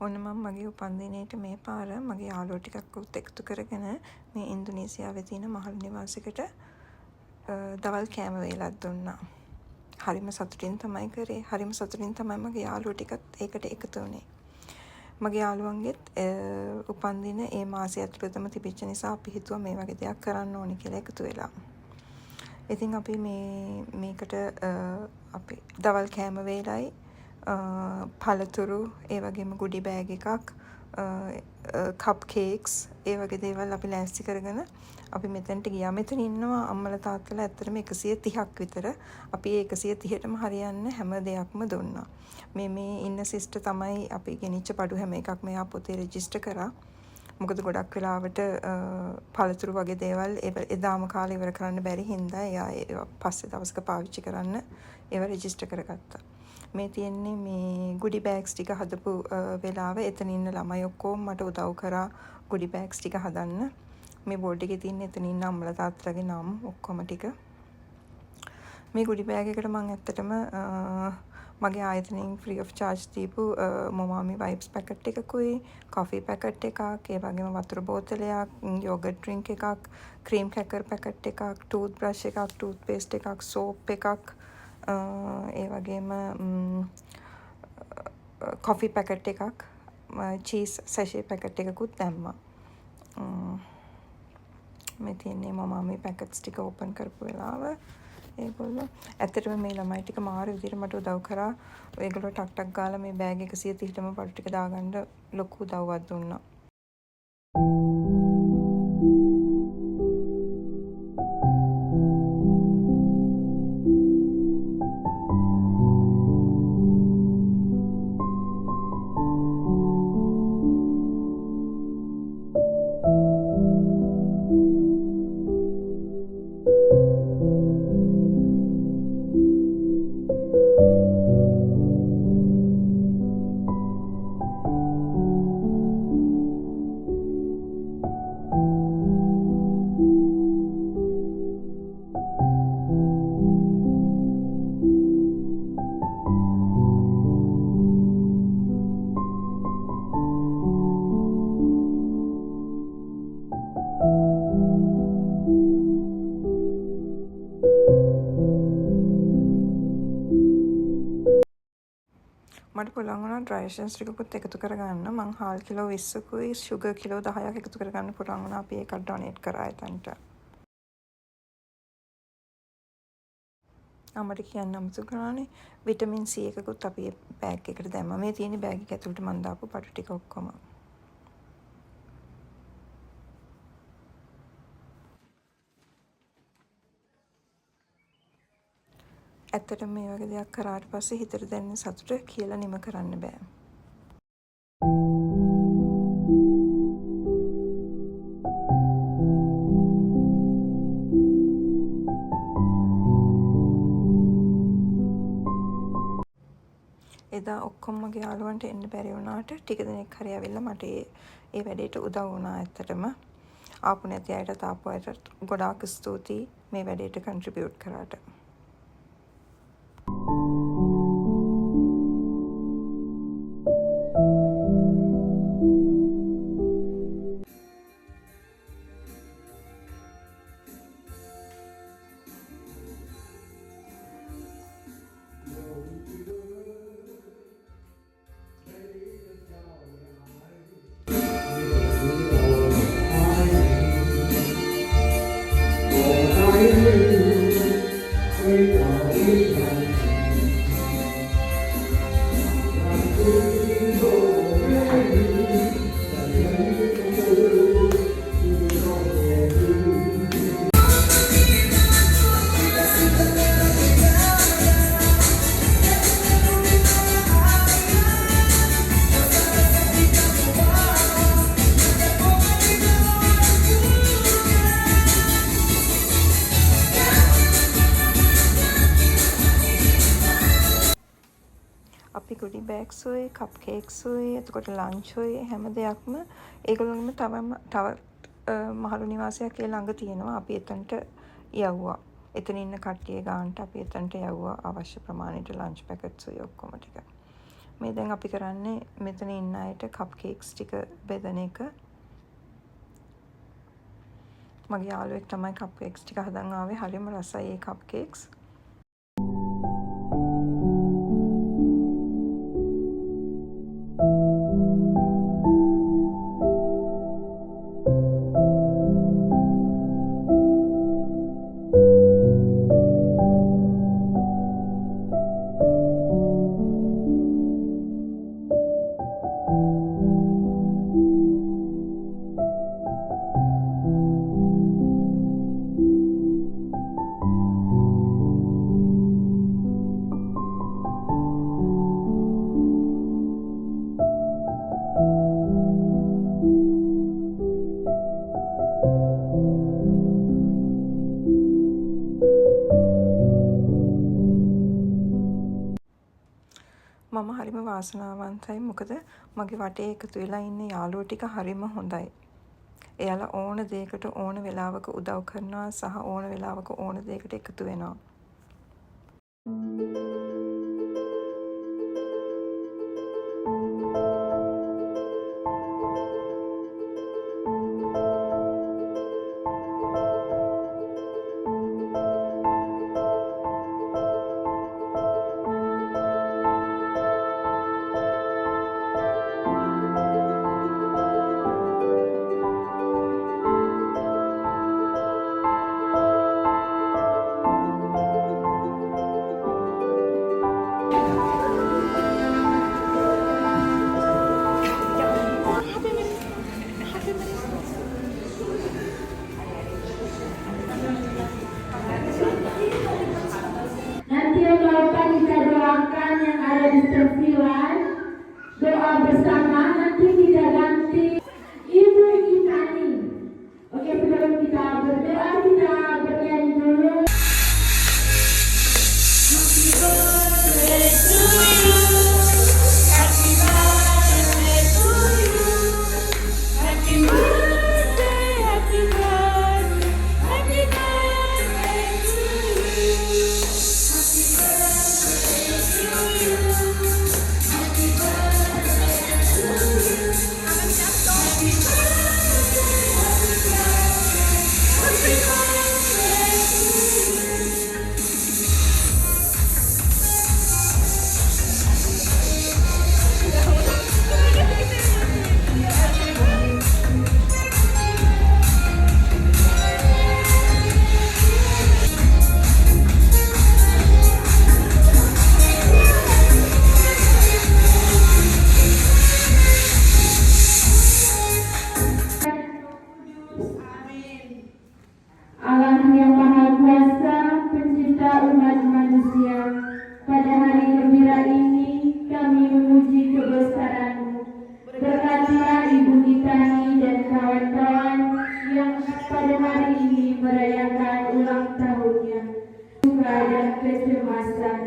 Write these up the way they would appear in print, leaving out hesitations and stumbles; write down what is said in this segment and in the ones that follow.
ඔන්න මම මගේ උපන්දිනේට මේ පාර මගේ යාළුවෝ ටිකක් එකතු කරගෙන මේ ඉන්දුනීසියාවේ තියෙන මහල් නිවාසයකට දවල් කෑම වේලක් දුන්නා. හරිම සතුටින් තමයි කරේ. හරිම සතුටින් තමයි මගේ යාළුවෝ ටිකත් ඒකට එකතු වුණේ. මගේ යාළුවන්ගෙත් උපන්දින ඒ මාසය ඇතුළතම තිබිච්ච නිසා අපි හිතුවා මේ වගේ දෙයක් කරන්න ඕනි කියලා එකතු වෙලා. ඉතින් අපි මේකට අපි දවල් කෑම වේලයි පළතුරු ඒ වගේම ගුඩි බෑග් එකක් කප් කේක්ස් ඒ වගේ දේවල් අපි ලෑස්ති කරගෙන අපි මෙතනට ගියා. මෙතන ඉන්නවා අම්මලා තාත්තලා ඇත්තටම 130ක් විතර. අපි ඒ 130ටම හරියන්න හැම දෙයක්ම දුන්නා. මේ ඉන්න සිස්ටර් තමයි අපි ගෙනිච්ච බඩු හැම එකක්ම එයා පොතේ රෙජිස්ටර් කරා. මොකද ගොඩක් වෙලාවට පළතුරු වගේ දේවල් එදාම කාලේ ඉවර කරන්න බැරි හින්දා එයා පස්සේ දවසක පාවිච්චි කරන්න ඒව රෙජිස්ටර් කරගත්තා. මේ තියෙන්නේ මේ ගුඩි බෑග්ස් ටික හදපු වෙලාව එතන ඉන්න ළමයි ඔක්කොම මට උදව් කරා ගුඩි බෑග්ස් ටික හදන්න. මේ බෝඩ් එකේ තියෙන එතන ඉන්න අම්මලා තාත්තලාගේ නම් ඔක්කොම ටික. මේ ගුඩි බෑග් එකට මම ඇත්තටම මගේ ආයතනයෙන් ෆ්‍රී ඔෆ් චාර්ජ් දීපු මොමාමි වයිප්ස් පැකට් එකකුයි, කොෆි පැකට් එකක්, ඒ වගේම වතුර බෝතලයක්, යෝගට් ඩ්‍රින්ක් එකක්, ක්‍රීම් කැකර් පැකට් එකක්, ටූත් බ්‍රෂ් එකක්, ටූත් පේස්ට් එකක්, සෝප් එකක්, ඒ වගේම කොෆි පැකට් එකක්, චීස් සැෂේ පැකට් එකකුත් දැම්මා. මේ තියෙන්නේ මොමාමි පැකට්ස් ටික ඕපන් කරපු වෙලාව. ඒගොල්ලෝ ඇත්තටම මේ ළමයි ටික මාර විදිහට මට උදව් කරා. ඒගොල්ලෝ ටක් ටක් ගාලා මේ බෑග් 130ටම බඩු ටික දාගන්න ලොකු උදව්වක් දුන්නා. මට පුළුවන් වුණා ඩ්‍රයි රේෂන්ස් ටිකකුත් එකතු කරගන්න. මං හාල් කිලෝ 20කුයි සුගර් කිලෝ 10ක් එකතු කරගන්න පුළුවන් වුණා. අපි ඒකට ඩොනේට් කරා එතනට. අම්මට කියන්න අමතක කරානේ. විටමින් C එකකුත් අපි බෑග් එකට දැම්මා. මේ තියෙන බෑග් එක ඇතුළට මං දාපු බඩු ටික ඔක්කොම. ඇත්තටම මේ වගේ දෙයක් කරාට පස්සේ හිතට දැනෙන සතුට කියලා නිම කරන්න බෑ. එදා ඔක්කොම මගේ යාළුවන්ට එන්න බැරි වුණාට ටික දෙනෙක් හරි ඇවිල්ලා මට ඒ වැඩේට උදව් වුණා ඇත්තටම. ආපු නැති අයට තාපු අයට ගොඩාක් ස්තුතියි මේ වැඩේට කන්ට්‍රිබියුට් කරාට. අපි ගුඩි බෑග්ස් උයි කප් කේක්ස් උයි එතකොට ලන්ච් උයි හැම දෙයක්ම ඒගොල්ලෝගෙම තව මහලු නිවාසයක් ඒ ළඟ තියෙනවා. අපි එතනට යවුවා. එතන ඉන්න කට්ටිය ගානට අපි එතනට යවුවා අවශ්‍ය ප්‍රමාණයට ලන්ච් පැකට්ස් උයි ඔක්කොම ටික. මේ දැන් අපි කරන්නේ මෙතන ඉන්න අයට කප් කේක්ස් ටික බෙදන එක. මගේ යාළුවෙක් තමයි කප් කේක්ස් ටික හදන් ආවේ. හරිම රසයි ඒ කප් කේක්ස්. මම හරිම වාසනාවන්තයි. මොකද මගේ වටේ එකතු වෙලා ඉන්න යාළුවෝ ටික හරිම හොඳයි. එයාලා ඕන දෙයකට ඕන වෙලාවක උදව් කරනවා සහ ඕන වෙලාවක ඕන දෙයකට එකතු වෙනවා. Nanti Bapak kita doakan yang ada di terpilan. Doa bersama nanti kita ganti Ibu kita nih. Oke, sebelum kita berdoa kita bernyanyi dulu. Happy birthday to you. Happy birthday to you. Happy birthday, happy birthday, happy birthday to you. Happy birthday to you. Happy birthday to you. Happy Allah yang Maha Kuasa, Pencipta umat manusia, pada hari gembira ini kami memuji kebesaran-Mu. Berkatilah Ibu Gitani dan kawan-kawan yang pada hari ini merayakan ulang tahunnya. Duka dan kecemasan.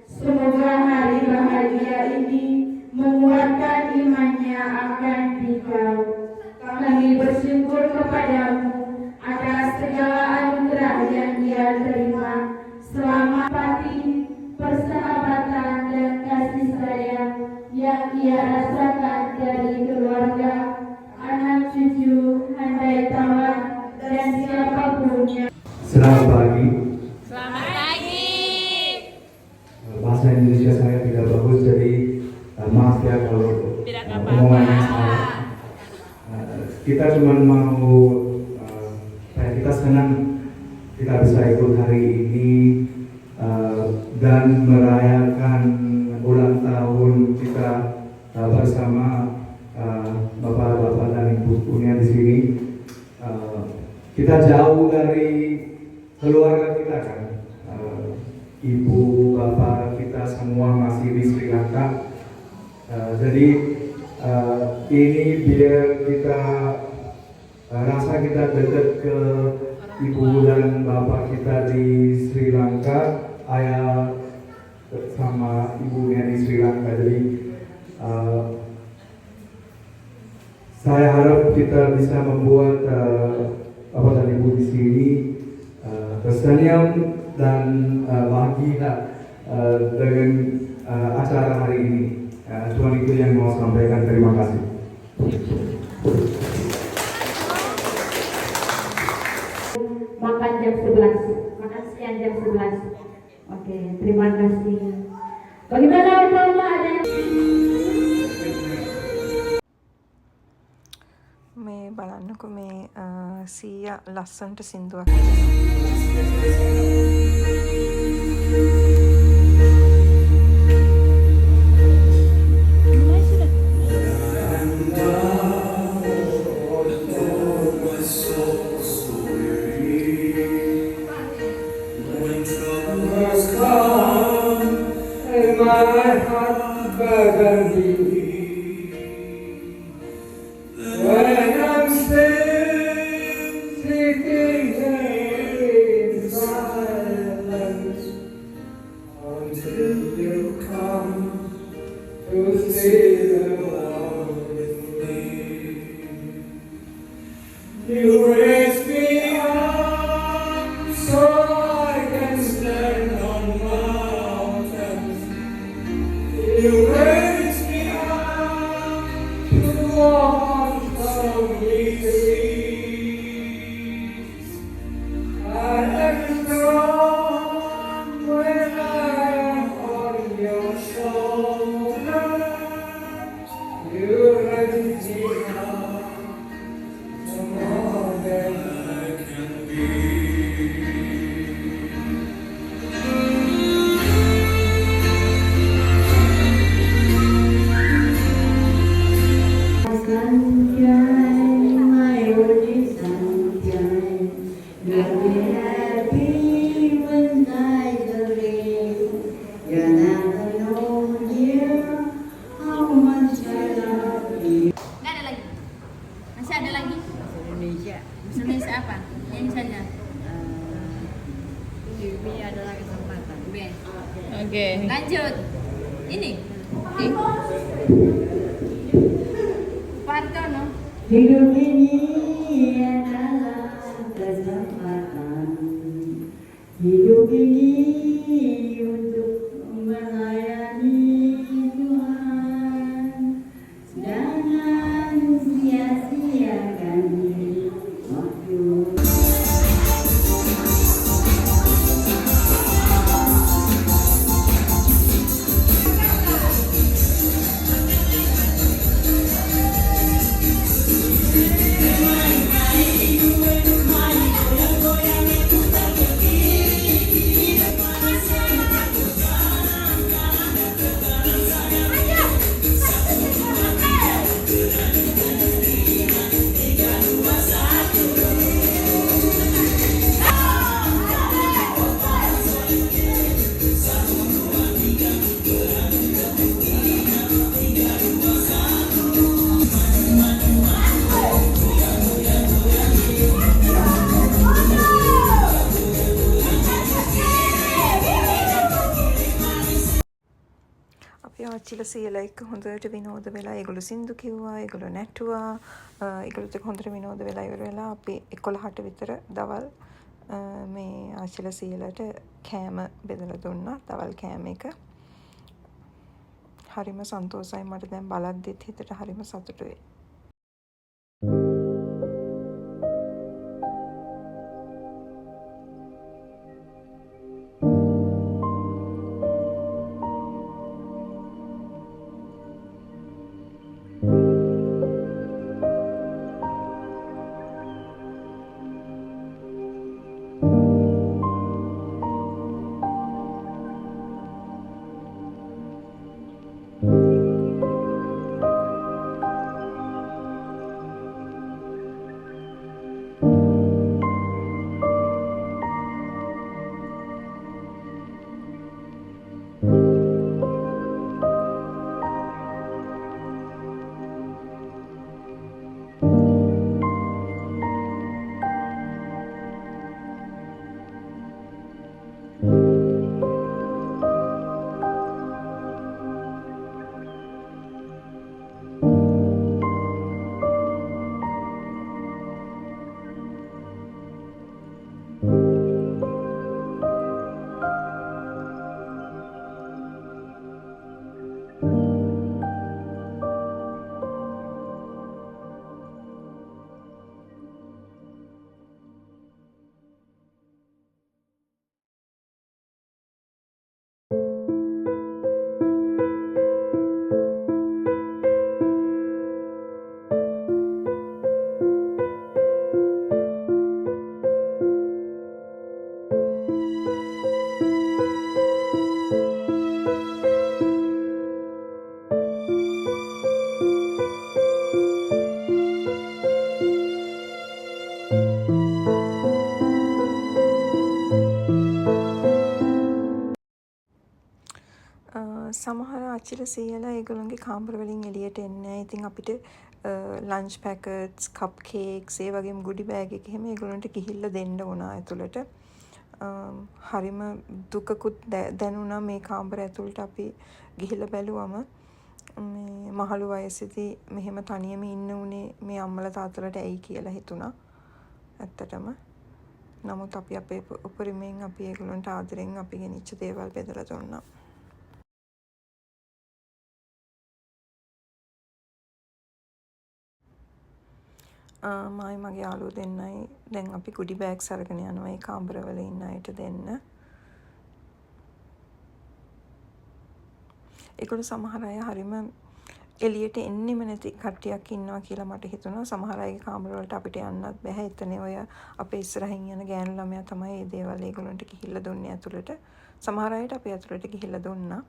Semoga hari bahagia ini menguatkan imannya akan Dikau. Kami bersyukur kepadamu atas segala anugerah yang Dia terima selama pati, persahabatan dan kasih sayang yang Ia rasakan dari keluarga, anak cucu, handai tawan, dan siapapun yang. Selamat pagi. Selamat pagi. Bahasa Indonesia saya tidak bagus, jadi maaf ya kalau omongannya salah. Kita cuma mau kita senang kita bisa ikut hari ini dan merayakan ulang tahun kita bersama bapak-bapak dan ibu-ibunya di sini. Kita jauh dari keluarga kita kan, ibu bapak kita semua masih di Sri Lanka. Jadi ini biar kita rasa kita dekat ke ibu dan bapak kita di Sri Lanka, ayah sama ibunya di Sri Lanka. Jadi saya harap kita bisa membuat bapak dan ibu di sini tersenyum dan bahagia dengan acara hari ini. Cuma itu yang mau sampaikan, terima kasih. Makan jam 11. Makan siang jam 11. Oke, terima kasih. Bagaimana Obama ada මේ බලන්නකො මේ සීයා ලස්සනට සින්දුවක් You raise me up so I can stand on mountains. You raise me up to walk on stormy seas. I am strong when I am on your shoulders. You raise me up. Masih ada lagi? Indonesia. Indonesia apa? Yang saja. Ini adalah kesempatan. Oke. Lanjut. Ini. Partono. hidup ini adalah kesempatan. Hidup ini untuk melayani Tuhan. Jangan sia-siakan waktu. ආච්චිලා සීයලා එක්ක හොඳට විනෝද වෙලා ඒගොල්ලෝ සින්දු කිව්වා, ඒගොල්ලෝ නැටුවා, ඒගොල්ලොත් එක්ක හොඳට විනෝද වෙලා ඉවර වෙලා අපි 11ට විතර දවල් මේ ආච්චිලා සීයලාට කෑම බෙදලා දුන්නා, දවල් කෑම එක. හරිම සන්තෝෂයි, මට දැන් බලද්දිත් හිතට හරිම සතුටුයි. ආච්චිලා සීයලා ඒගොල්ලන්ගේ කාමර වලින් එළියට එන්නේ නැහැ. ඉතින් අපිට ලන්ච් පැකට්ස්, කප් කේක්ස් ඒ වගේම ගුඩි බෑග් එක එහෙම ඒගොල්ලන්ට ගිහිල්ලා දෙන්න වුණා ඇතුළට. හරිම දුකකුත් දැනුණා මේ කාමර ඇතුළට අපි ගිහිල්ලා බැලුවම. මේ මහලු වයසේදී මෙහෙම තනියම ඉන්න උනේ මේ අම්මලා තාත්තලාට ඇයි කියලා හිතුණා. ඇත්තටම. නමුත් අපි අපේ උපරිමයෙන් අපි ඒගොල්ලන්ට ආදරෙන් අපි ගෙනිච්ච දේවල් බෙදලා දුන්නා. මයි මගේ යාළුවෝ දෙන්නයි දැන් අපි ගුඩි බෑග්ස් අරගෙන යනවා ඒ කාමරවල ඉන්න අයට දෙන්න. ඒගොල්ලෝ සමහර අය හරිම එළියට එන්නෙම නැති කට්ටියක් ඉන්නවා කියලා මට හිතුණා. සමහර අයගේ කාමර වලට අපිට යන්නත් බැහැ. එතන ඔය අපේ ඉස්සරහින් යන ගෑනු ළමයා තමයි මේ දේවල් ඒගොල්ලන්ට ගිහිල්ලා දුන්නේ ඇතුළට. සමහර අයට අපි ඇතුළට ගිහිල්ලා දුන්නා.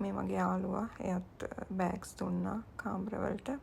මේ මගේ යාළුවා එයත් බෑග්ස් දුන්නා කාමර වලට.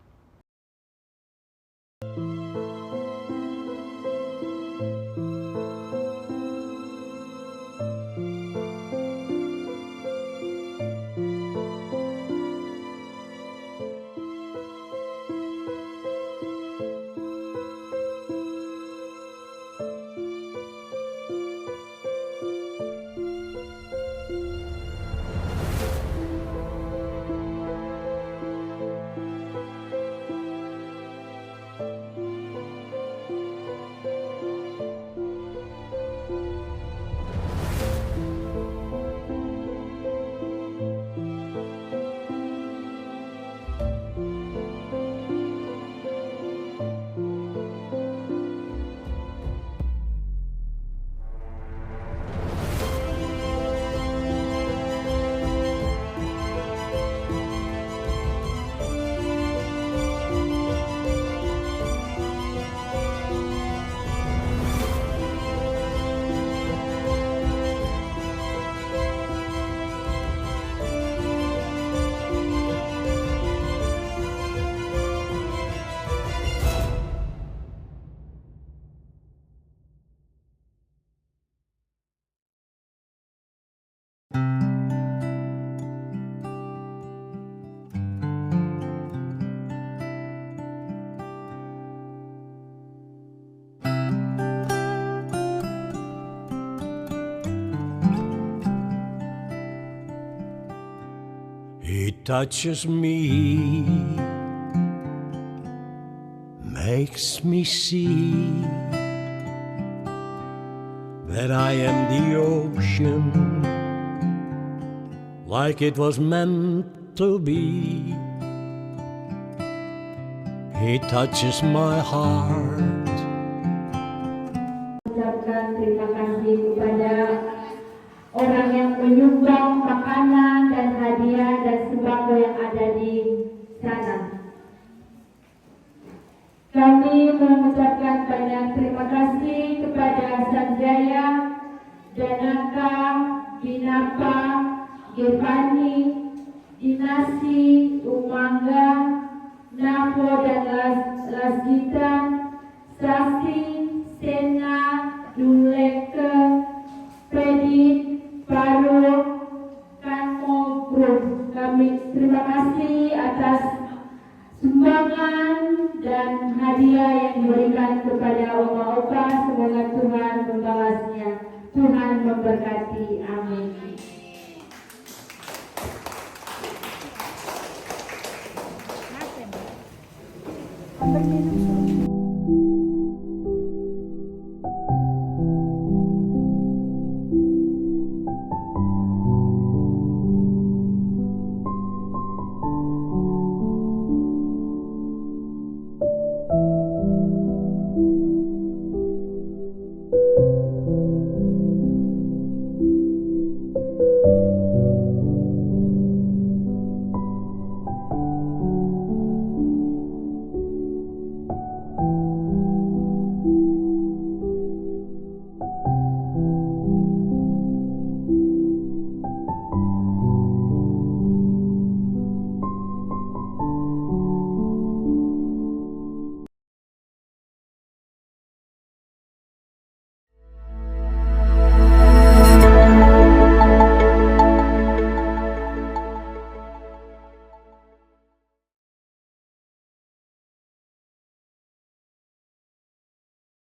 It touches me, makes me see that I am the ocean, like it was meant to be. It touches my heart. Ucapkan terima kasih kepada orang yang menyumbang makanan dan hadiah dan sembako yang ada di sana. Kami mengucapkan banyak terima kasih kepada Sanjaya, Danaka, Ginapa, Gevani, Dinasi, Umangga, Nafo dan Lasgita, Sasi, Sena, Duleke, Predit, Baru, Kanmo Group. Kami terima kasih atas sumbangan dan hadiah yang diberikan kepada Opa-Opa. Semoga Tuhan membalasnya. Tuhan memberkati. Amin. Apa